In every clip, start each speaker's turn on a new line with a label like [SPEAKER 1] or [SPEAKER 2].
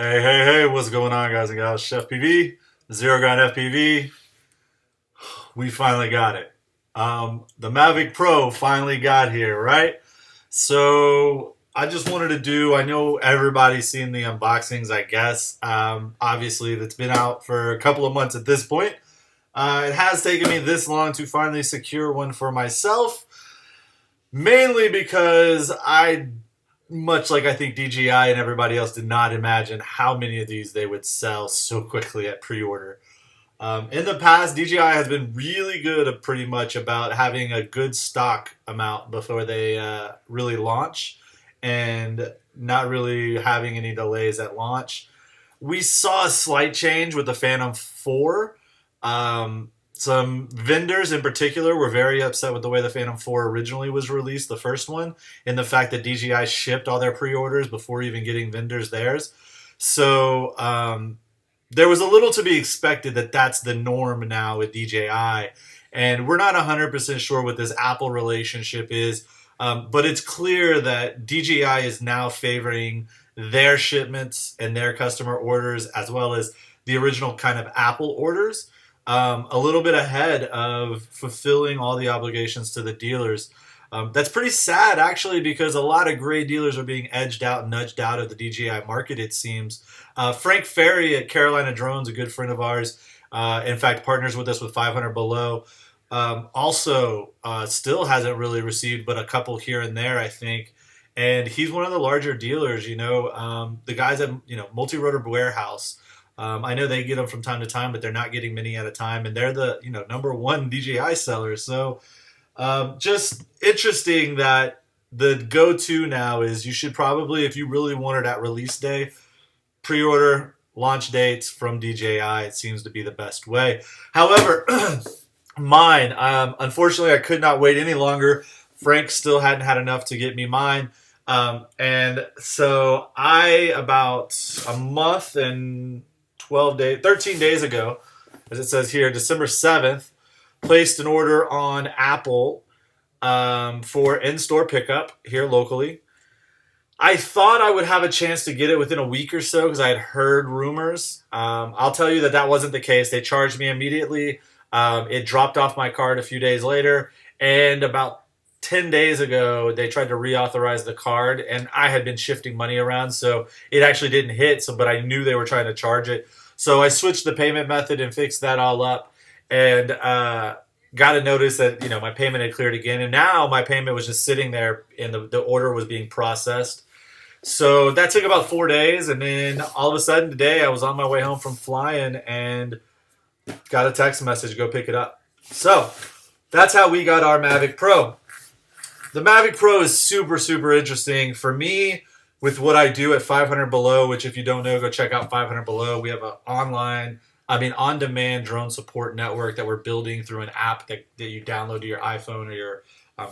[SPEAKER 1] Hey, what's going on, guys and gals? CheFPV, Zero Ground FPV. We finally got it. The Mavic Pro finally got here, right? So I just wanted to I know everybody's seen the unboxings, I guess. Obviously, that's been out for a couple of months at this point. It has taken me this long to finally secure one for myself, mainly because much like I think DJI and everybody else, did not imagine how many of these they would sell so quickly at pre-order. In the past, DJI has been really good at pretty much about having a good stock amount before they really launch and not really having any delays at launch. We saw a slight change with the Phantom 4. Some vendors in particular were very upset with the way the Phantom 4 originally was released, the first one, and the fact that DJI shipped all their pre-orders before even getting vendors theirs. So there was a little to be expected that that's the norm now with DJI. And we're not 100% sure what this Apple relationship is, but it's clear that DJI is now favoring their shipments and their customer orders as well as the original kind of Apple orders. A little bit ahead of fulfilling all the obligations to the dealers. That's pretty sad, actually, because a lot of gray dealers are being edged out and nudged out of the DJI market, it seems. Frank Ferry at Carolina Drones, a good friend of ours, in fact, partners with us with 500 Below, also still hasn't really received but a couple here and there, I think. And he's one of the larger dealers, the guys at, Multi-Rotor Warehouse. I know they get them from time to time, but they're not getting many at a time, and they're the number one DJI seller. So just interesting that the go-to now is you should probably, if you really want it at release day, pre-order launch dates from DJI. It seems to be the best way. However, mine, unfortunately, I could not wait any longer. Frank still hadn't had enough to get me mine. And so about a month and 13 days ago, as it says here, December 7th, placed an order on Apple for in-store pickup here locally. I thought I would have a chance to get it within a week or so because I had heard rumors. I'll tell you that wasn't the case. They charged me immediately. It dropped off my card a few days later, and about 10 days ago, they tried to reauthorize the card, and I had been shifting money around, so it actually didn't hit, but I knew they were trying to charge it. So I switched the payment method and fixed that all up, and got a notice that my payment had cleared again, and now my payment was just sitting there, and the order was being processed. So that took about 4 days, and then all of a sudden today I was on my way home from flying and got a text message, go pick it up. So that's how we got our Mavic Pro. The Mavic Pro is super, super interesting for me with what I do at 500 Below, which if you don't know, go check out 500 Below. We have an on-demand drone support network that we're building through an app that you download to your iPhone or your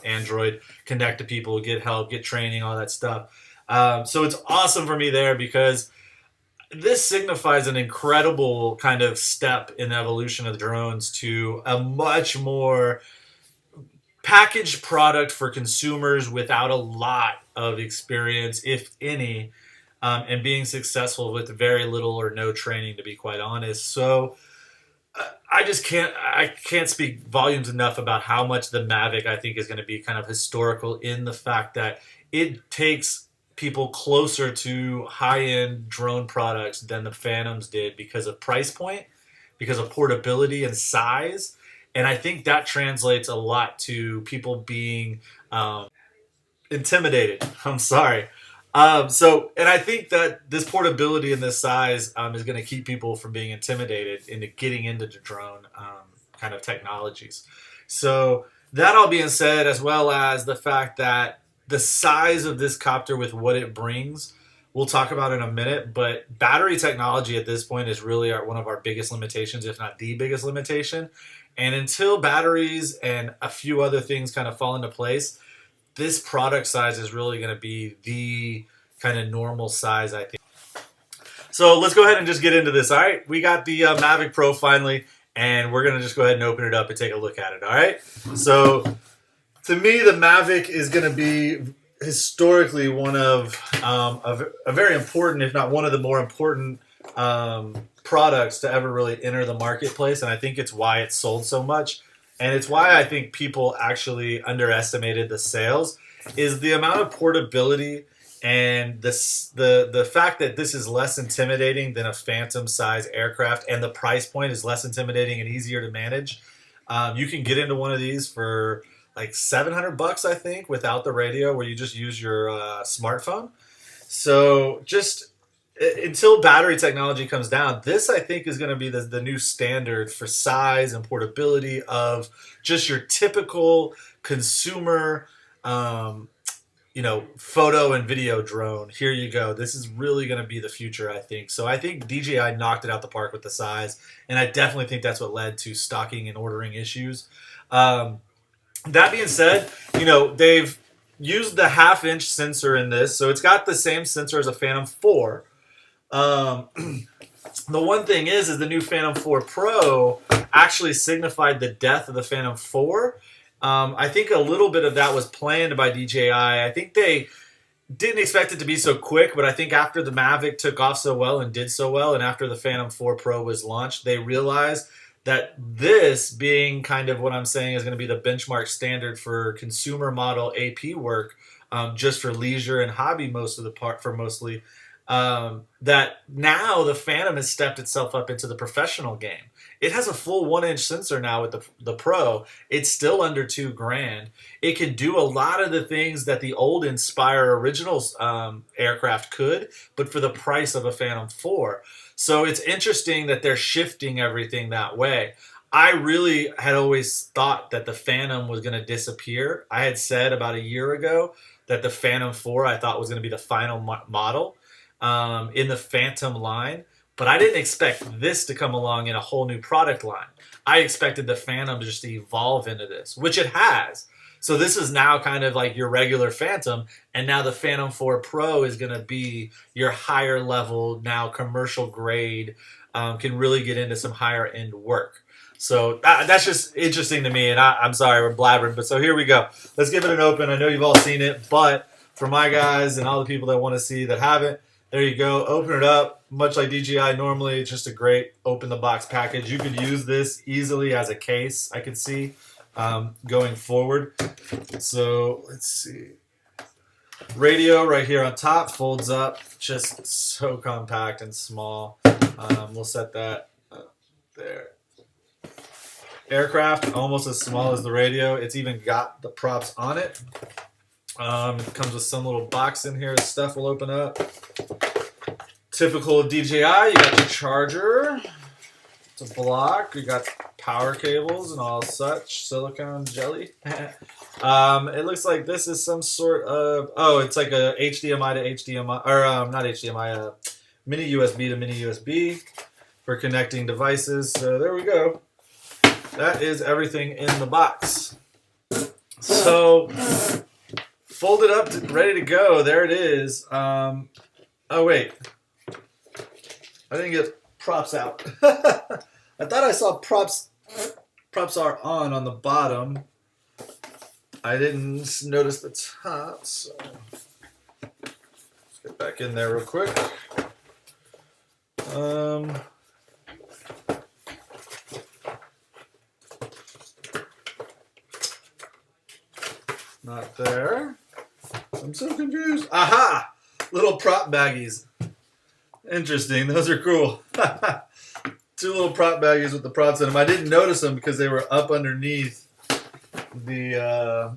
[SPEAKER 1] Android, connect to people, get help, get training, all that stuff. So it's awesome for me there because this signifies an incredible kind of step in the evolution of drones to a much more packaged product for consumers without a lot of experience, if any, and being successful with very little or no training, to be quite honest. So I can't speak volumes enough about how much the Mavic, I think, is going to be kind of historical in the fact that it takes people closer to high-end drone products than the Phantoms did because of price point, because of portability and size. And I think that translates a lot to people being intimidated. I'm sorry. And I think that this portability and this size is going to keep people from being intimidated into getting into the drone kind of technologies. So that all being said, as well as the fact that the size of this copter with what it brings, we'll talk about in a minute, but battery technology at this point is really one of our biggest limitations, if not the biggest limitation. And until batteries and a few other things kind of fall into place, this product size is really going to be the kind of normal size, I think. So let's go ahead and just get into this. All right, we got the Mavic Pro finally, and we're going to just go ahead and open it up and take a look at it. All right, so to me, the Mavic is going to be historically one of a very important, if not one of the more important products to ever really enter the marketplace, and I think it's why it sold so much, and it's why I think people actually underestimated the sales, is the amount of portability and the fact that this is less intimidating than a Phantom size aircraft, and the price point is less intimidating and easier to manage. You can get into one of these for like $700, I think, without the radio, where you just use your smartphone. So just until battery technology comes down, this I think is going to be the new standard for size and portability of just your typical consumer, photo and video drone. Here you go. This is really going to be the future, I think. So I think DJI knocked it out the park with the size, and I definitely think that's what led to stocking and ordering issues. That being said, they've used the 1/2-inch sensor in this, so it's got the same sensor as a Phantom 4. The one thing is the new Phantom 4 Pro actually signified the death of the Phantom 4. I think a little bit of that was planned by DJI. I think they didn't expect it to be so quick, but I think after the Mavic took off so well and did so well, and after the Phantom 4 Pro was launched, they realized that this being kind of what I'm saying is going to be the benchmark standard for consumer model AP work, just for leisure and hobby mostly, that now the Phantom has stepped itself up into the professional game. It has a full 1-inch sensor now with the Pro. It's still under $2,000. It can do a lot of the things that the old Inspire original aircraft could, but for the price of a Phantom 4. So it's interesting that they're shifting everything that way. I really had always thought that the Phantom was going to disappear. I had said about a year ago that the Phantom 4 I thought was going to be the final model in the Phantom line. But I didn't expect this to come along in a whole new product line. I expected the Phantom to just evolve into this, which it has. So this is now kind of like your regular Phantom, and now the Phantom 4 Pro is going to be your higher level, now commercial grade, can really get into some higher end work. So that's just interesting to me, and I'm sorry, we're blabbering, but so here we go. Let's give it an open. I know you've all seen it, but for my guys and all the people that want to see that haven't, there you go. Open it up. Much like DJI normally, it's just a great open-the-box package. You could use this easily as a case, I could see, going forward. So let's see. Radio right here on top folds up. Just so compact and small. We'll set that up there. Aircraft, almost as small as the radio. It's even got the props on it. It comes with some little box in here. Stuff will open up. Typical DJI, you got your charger. It's a block. You got power cables and all such. Silicone jelly. It looks like this is some sort of... Oh, it's like a HDMI to HDMI. Or not HDMI. Mini USB to mini USB for connecting devices. So there we go. That is everything in the box. So... folded up, ready to go. There it is. Oh, wait. I didn't get props out. I thought I saw props. Props are on the bottom. I didn't notice the top, so let's get back in there real quick. Not there. I'm so confused. Aha! Little prop baggies. Interesting. Those are cool. 2 little prop baggies with the props in them. I didn't notice them because they were up underneath the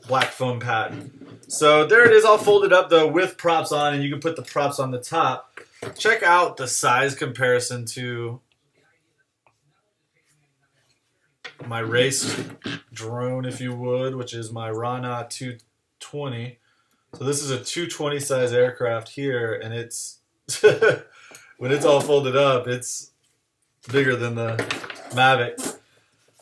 [SPEAKER 1] black foam pad. So there it is, all folded up though with props on, and you can put the props on the top. Check out the size comparison to my race drone, if you would, which is my Rana 220. So this is a 220 size aircraft here, and it's when it's all folded up, it's bigger than the Mavic.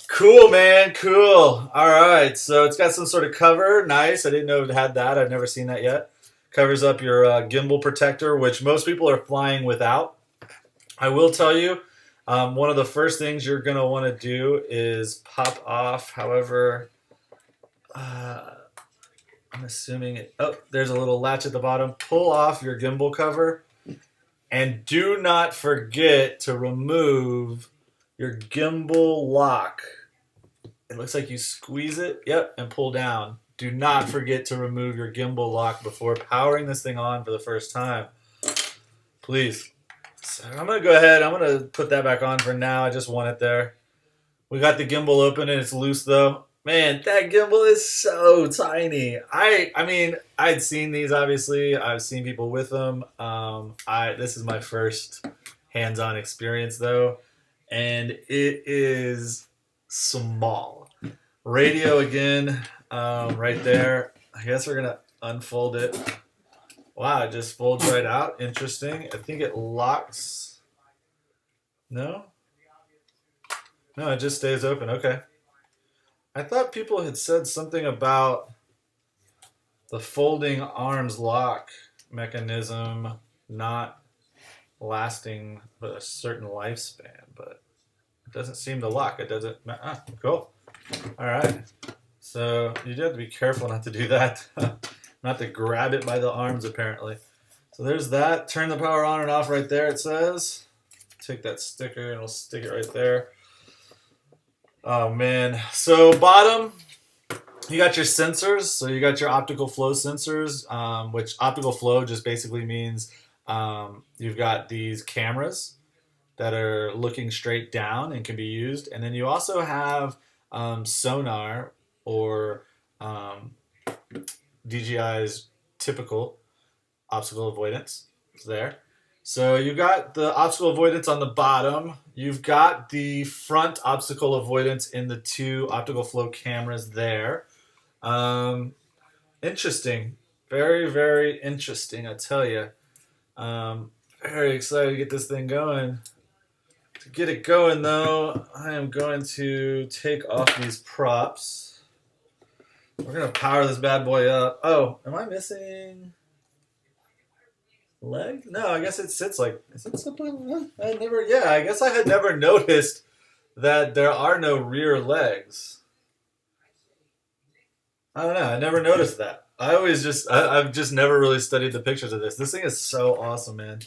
[SPEAKER 1] Cool, man, cool. All right, so it's got some sort of cover. Nice. I didn't know it had that. I've never seen that yet. Covers up your gimbal protector, which most people are flying without. I will tell you, one of the first things you're going to want to do is pop off, however, I'm assuming it. Oh, there's a little latch at the bottom. Pull off your gimbal cover. And do not forget to remove your gimbal lock. It looks like you squeeze it, yep, and pull down. Do not forget to remove your gimbal lock before powering this thing on for the first time. Please. So I'm going to go ahead. I'm going to put that back on for now. I just want it there. We got the gimbal open and it's loose though. Man, that gimbal is so tiny. I mean, I'd seen these obviously. I've seen people with them. This is my first hands-on experience though, and it is small. Radio again, right there. I guess we're gonna unfold it. Wow, it just folds right out. Interesting. I think it locks. No? No, it just stays open. Okay. I thought people had said something about the folding arms lock mechanism not lasting but a certain lifespan, but it doesn't seem to lock. It doesn't. Cool. All right. So you do have to be careful not to do that. Not to grab it by the arms, apparently. So there's that. Turn the power on and off right there, it says. Take that sticker and we'll stick it right there. Oh, man. So bottom, you got your sensors. So you got your optical flow sensors, which optical flow just basically means you've got these cameras that are looking straight down and can be used. And then you also have sonar or DJI's typical obstacle avoidance. It's there. So you got the obstacle avoidance on the bottom. You've got the front obstacle avoidance in the two optical flow cameras there. Interesting. Very, very interesting, I tell you. Very excited to get this thing going. To get it going, though, I am going to take off these props. We're going to power this bad boy up. Oh, am I missing leg? No, I guess it sits like... Is it something? I guess I had never noticed that there are no rear legs. I don't know. I never noticed that. I've just never really studied the pictures of this. This thing is so awesome, man.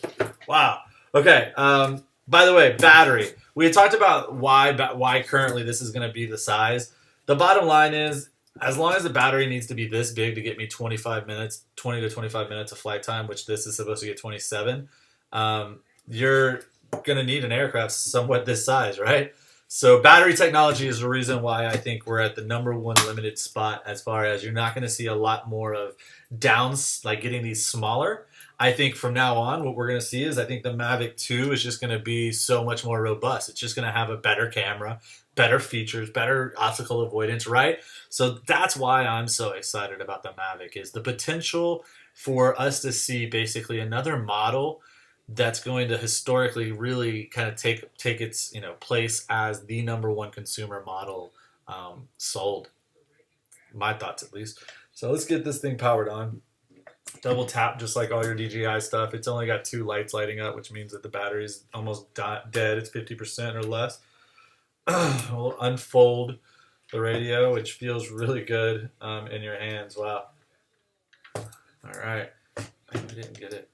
[SPEAKER 1] Wow. Okay. By the way, battery. We had talked about why currently this is going to be the size. The bottom line is, as long as the battery needs to be this big to get me 20 to 25 minutes of flight time, which this is supposed to get 27, you're going to need an aircraft somewhat this size, right? So battery technology is the reason why I think we're at the #1 limited spot, as far as you're not going to see a lot more of downs, like getting these smaller. I think from now on, what we're going to see is I think the Mavic 2 is just going to be so much more robust. It's just going to have a better camera, better features, better obstacle avoidance, right? So that's why I'm so excited about the Mavic, is the potential for us to see basically another model that's going to historically really kind of take its place as the #1 consumer model sold. My thoughts, at least. So let's get this thing powered on. Double tap, just like all your DJI stuff. It's only got 2 lights lighting up, which means that the battery's almost dead. It's 50% or less. We'll unfold the radio, which feels really good in your hands. Wow. All right. I didn't get it.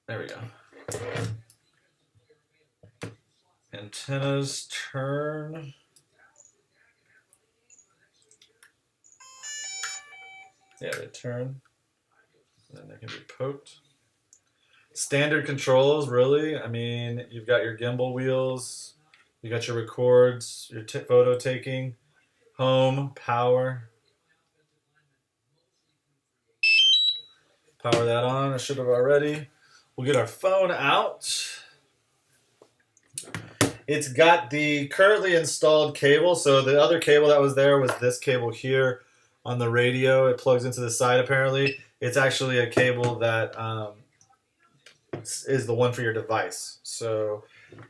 [SPEAKER 1] There we go. Antennas turn. Yeah, they turn. And then they can be poked. Standard controls, really. I mean, you've got your gimbal wheels. You got your records, your photo taking, home, power. Power that on. I should have already. We'll get our phone out. It's got the currently installed cable. So the other cable that was there was this cable here on the radio. It plugs into the side, apparently. It's actually a cable that is the one for your device. So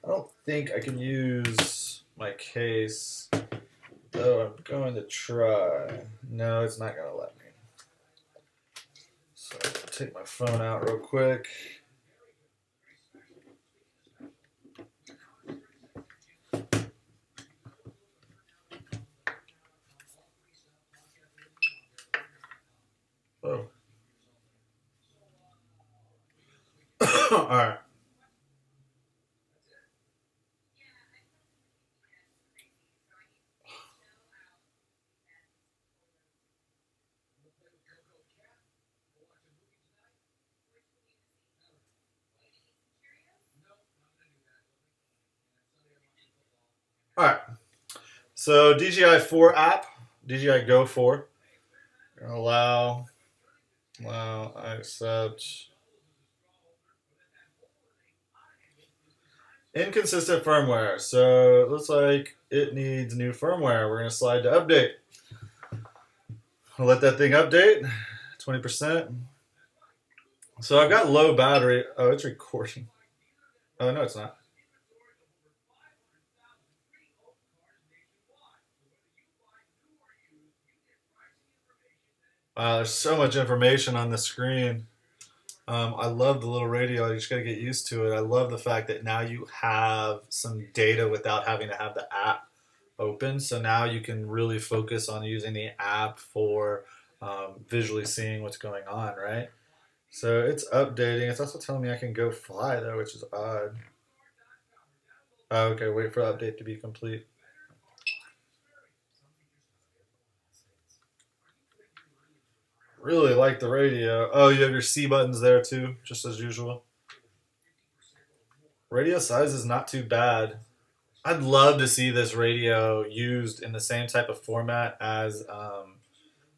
[SPEAKER 1] I don't think I can use my case, though I'm going to try. No, it's not going to let me. So I'll take my phone out real quick. right. All right. So DJI 4 app, DJI Go 4. Allow, I accept. Inconsistent firmware. So it looks like it needs new firmware. We're going to slide to update. I'll let that thing update. 20%. So I've got low battery. Oh, it's recording. Oh, no, it's not. Wow, there's so much information on the screen. I love the little radio. I just got to get used to it. I love the fact that now you have some data without having to have the app open. So now you can really focus on using the app for visually seeing what's going on, right? So it's updating. It's also telling me I can go fly though, which is odd. Oh, okay, wait for the update to be complete. Really like the radio. Oh, you have your C buttons there too, just as usual. Radio size is not too bad. I'd love to see this radio used in the same type of format as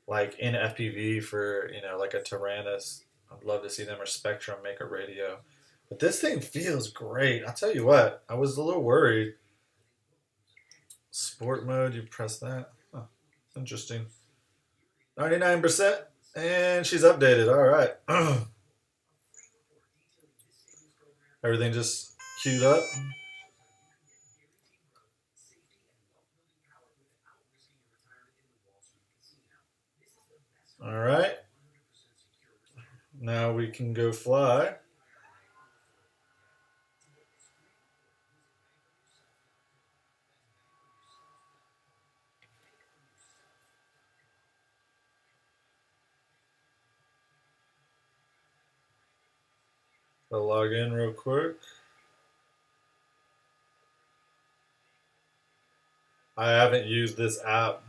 [SPEAKER 1] like in FPV for, like a Tyrannus. I'd love to see them or Spectrum make a radio. But this thing feels great. I'll tell you what, I was a little worried. Sport mode, you press that. Huh, interesting. 99%, and she's updated. All right. Everything just queued up. All right. Now we can go fly. I'll log in real quick. I haven't used this app.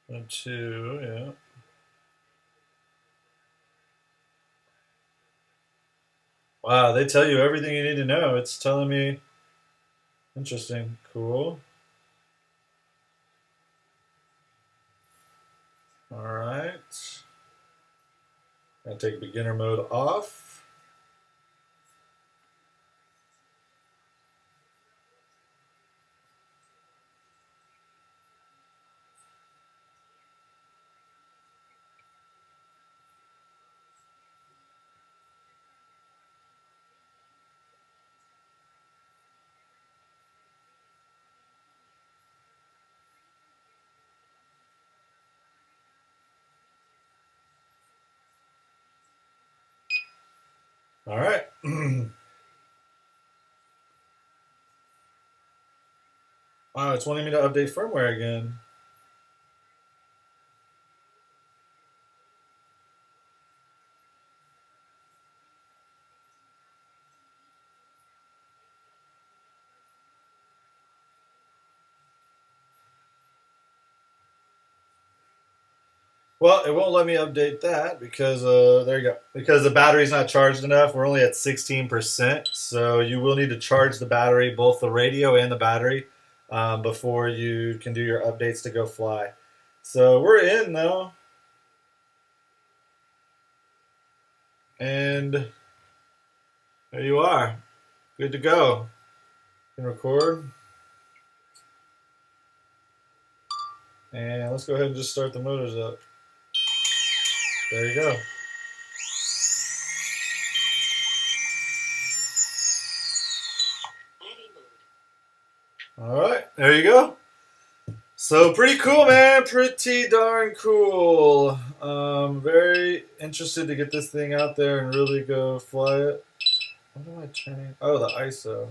[SPEAKER 1] 1, 2, yeah. Wow, they tell you everything you need to know. It's telling me. Interesting. Cool. All right. I'll take beginner mode off. All right. Wow, it's wanting me to update firmware again. Well, it won't let me update that because there you go. Because the battery's not charged enough. We're only at 16%, so you will need to charge the battery, both the radio and the battery, before you can do your updates to go fly. So we're in though, and there you are, good to go. You can record, and let's go ahead and just start the motors up. There you go. All right, there you go. So pretty cool, man. Pretty darn cool. Very interested to get this thing out there and really go fly it. What am I turning? Oh, the ISO.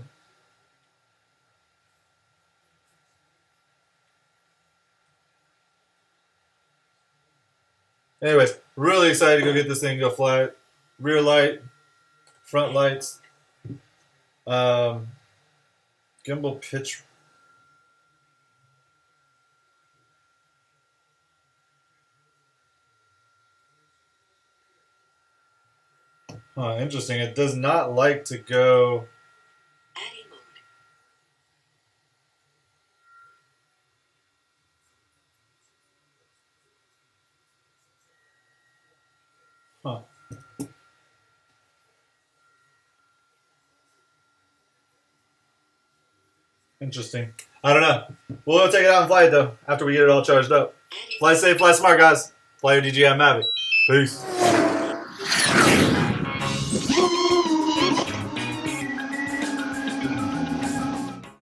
[SPEAKER 1] Anyways, really excited to go get this thing, go fly it. Rear light, front lights, gimbal pitch. Huh, interesting. It does not like to go. Huh. Interesting. I don't know. We'll take it out and fly it though after we get it all charged up. Fly safe, fly smart, guys. Fly your DJI Mavic. Peace.